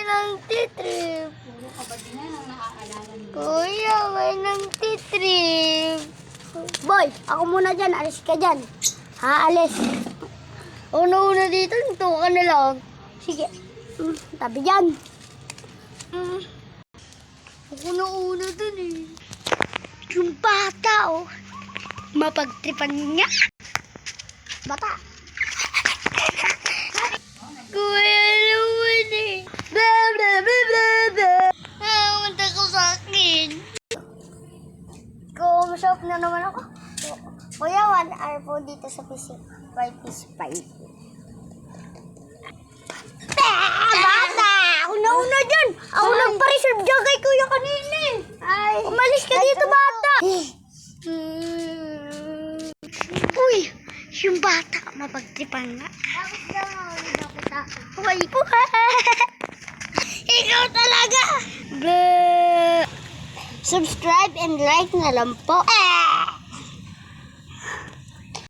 nagtitrip. Puro kabady na lang naaalala niyo. Kuya, may nagtitrip. Boy, ako muna dyan. Alis ka dyan. Ha, alis. Una-una dito, nito ka na lang. Sige. Tabi dyan. Ako na una dun eh. Yung bata oh. Mapagtripan nga. Bata. Kuya naman eh. Blah, blah, blah, blah, blah. Manta ko sa akin. Kumusap na naman ako. Kuya, 1 hour po dito sa PC. 5 is 5. Bata! Ako na una dyan. Ako nagpa-reserve dyan kay kuya kanina eh. Ay. Umalis ka dito, bata. Uy, yung bata. Mapagtripan nga. Tapos daw, ako takot. Uy po ha. Ikaw talaga. Subscribe and like na lang po.